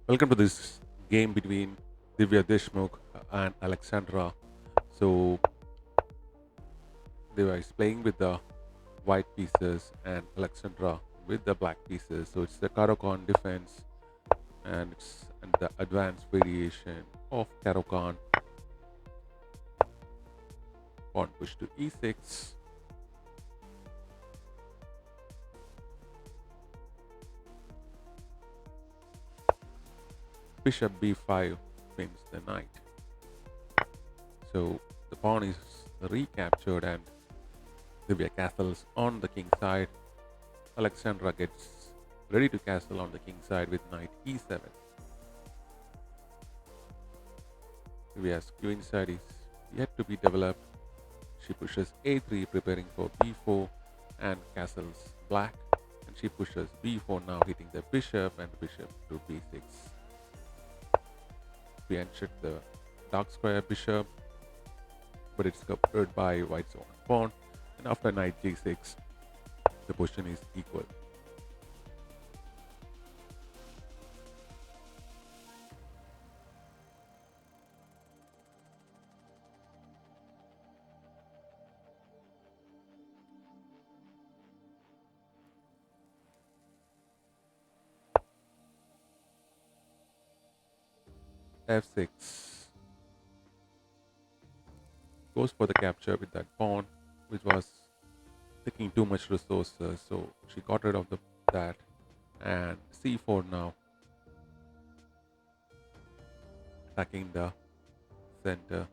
Welcome to this game between Divya Deshmukh and Alexandra. So Divya is playing with the white pieces and Alexandra with the black pieces. So it's the Karokan defense and it's the advanced variation of Karokan. Pawn push to e6. Bishop b5 wins the knight. So the pawn is recaptured and Divya castles on the king side. Alexandra gets ready to castle on the king side with knight e7. Divya's queen side is yet to be developed. She pushes a3 preparing for b4 and castles black, and she pushes b4 now hitting the bishop and bishop to b6. We uncheck the dark square bishop, but it's covered by white's own pawn, and after knight g6 the position is equal. f6 goes for the capture with that pawn, which was taking too much resources, so she got rid of that. And c4 now, attacking the center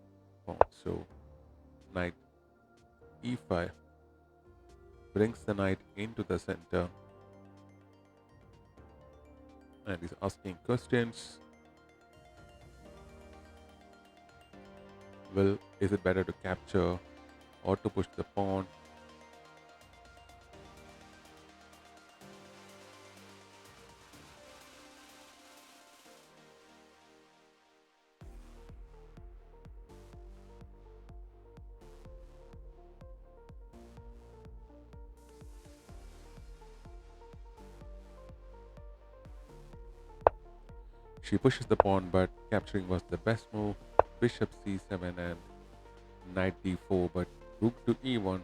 pawn. So knight e5 brings the knight into the center and is asking questions. Well, is it better to capture or to push the pawn? She pushes the pawn, but capturing was the best move. Bishop c7 and knight d4, but rook to e1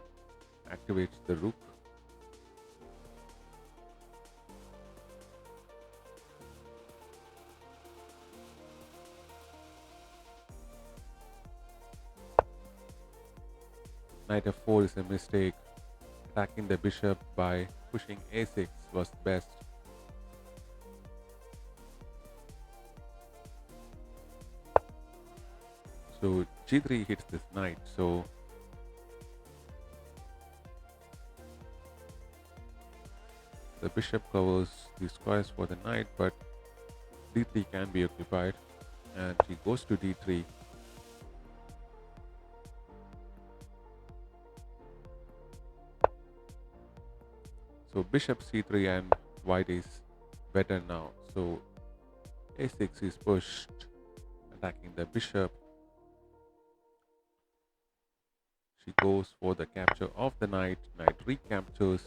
activates the rook. Knight f4 is a mistake. Attacking the bishop by pushing a6 was best. So g3 hits this knight, so the bishop covers the squares for the knight, but d3 can be occupied, and she goes to d3. So bishop c3 and white is better now. So a6 is pushed, attacking the bishop. She goes for the capture of the knight. Knight recaptures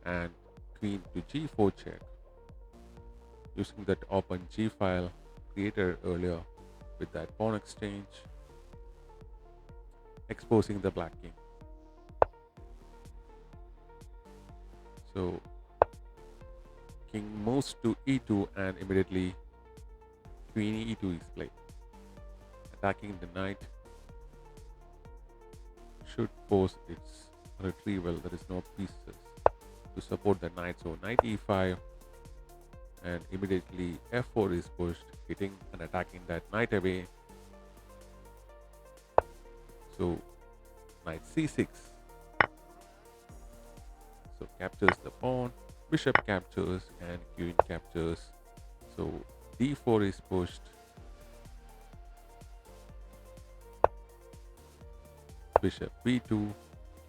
and queen to g4 check, using that open g file created earlier with that pawn exchange, exposing the black king. So king moves to e2 and immediately queen e2 is played. Attacking the knight should force its retrieval. There is no pieces to support the knight. So knight e5 and immediately f4 is pushed, hitting and attacking that knight away. So knight c6. So captures the pawn, bishop captures and queen captures. So d4 is pushed. Bishop b2,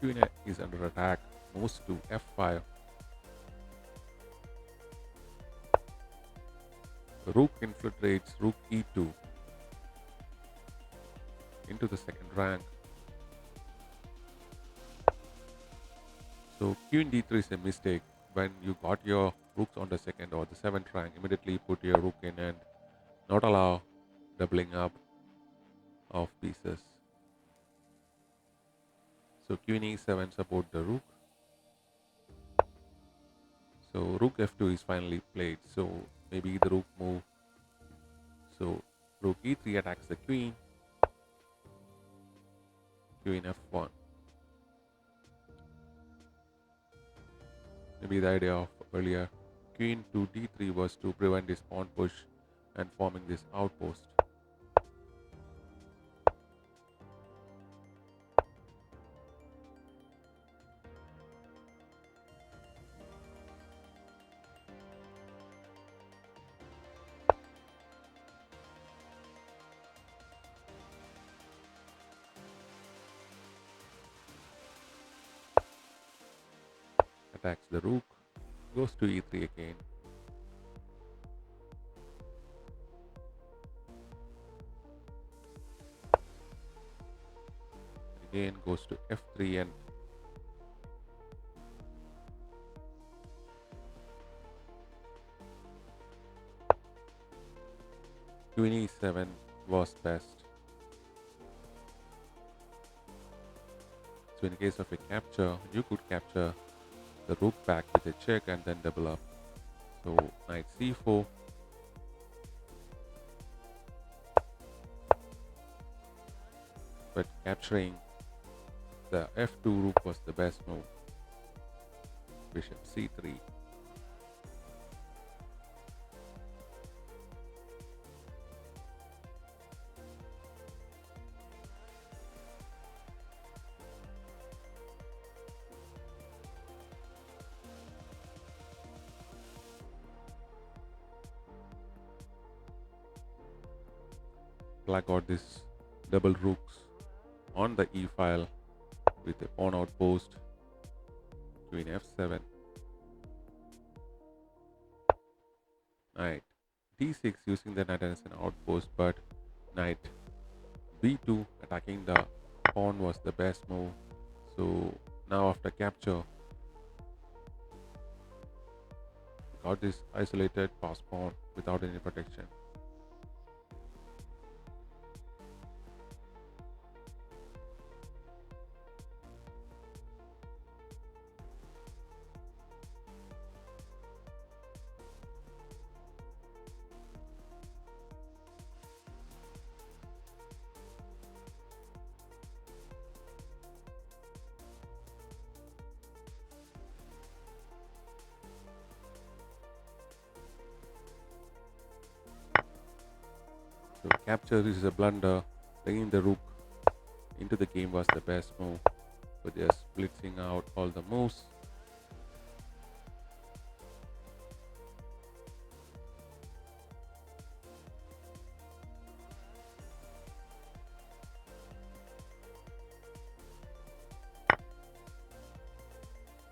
queen is under attack, moves to f5. Rook infiltrates rook e2 into the second rank. So queen d3 is a mistake. When you got your rooks on the second or the seventh rank, immediately put your rook in and not allow doubling up of pieces. So queen e7 support the rook. So rook f2 is finally played. So maybe the rook move. So rook e3 attacks the queen. Queen f1. Maybe the idea of earlier queen to d3 was to prevent this pawn push and forming this outpost. Attacks the rook, goes to e3 again. Again goes to f3 and queen e7 was best. So in case of a capture, you could capture the rook back with a check and then double up. So knight c4. But capturing the f2 rook was the best move. Bishop c3. Black got this double rooks on the e file with a pawn outpost. Queen f7. Knight d6 using the knight as an outpost, but knight b2 attacking the pawn was the best move. So now after capture, got this isolated pass pawn without any protection. So capture is a blunder. Bringing the rook into the game was the best move. So just blitzing out all the moves.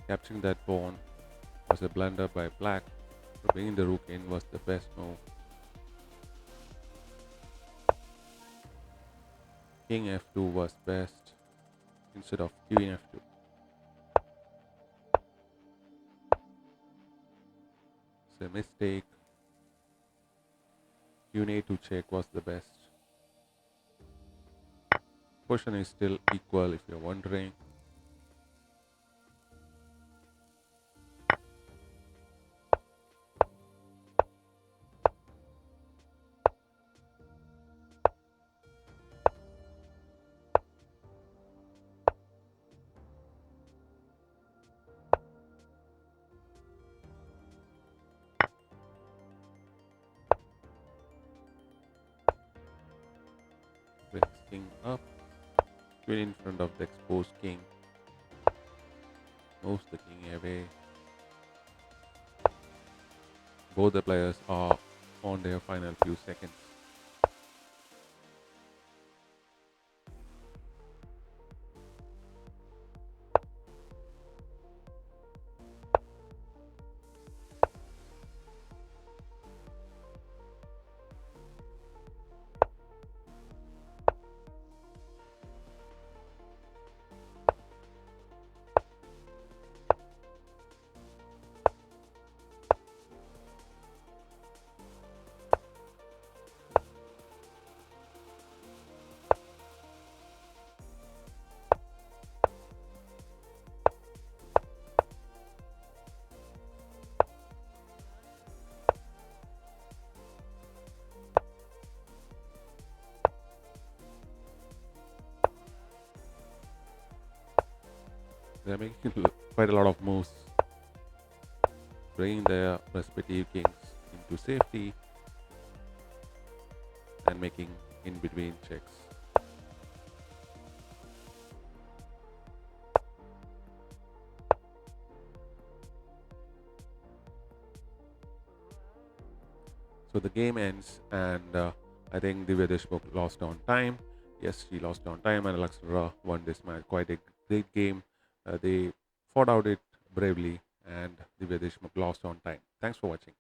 Capturing that pawn was a blunder by black. So bringing the rook in was the best move. King f2 was best instead of queen f2. It's a mistake. Queen a2 check was the best. Position is still equal if you're wondering. Brings king up. Queen in front of the exposed king. Moves the king away. Both the players are on their final few seconds. They're making quite a lot of moves, bringing their respective kings into safety and making in between checks. So the game ends, and I think Divya Deshmukh lost on time. Yes, she lost on time, and Alexandra won this match. Quite a great game. They fought out it bravely, and Divya Deshmukh lost on time. Thanks for watching.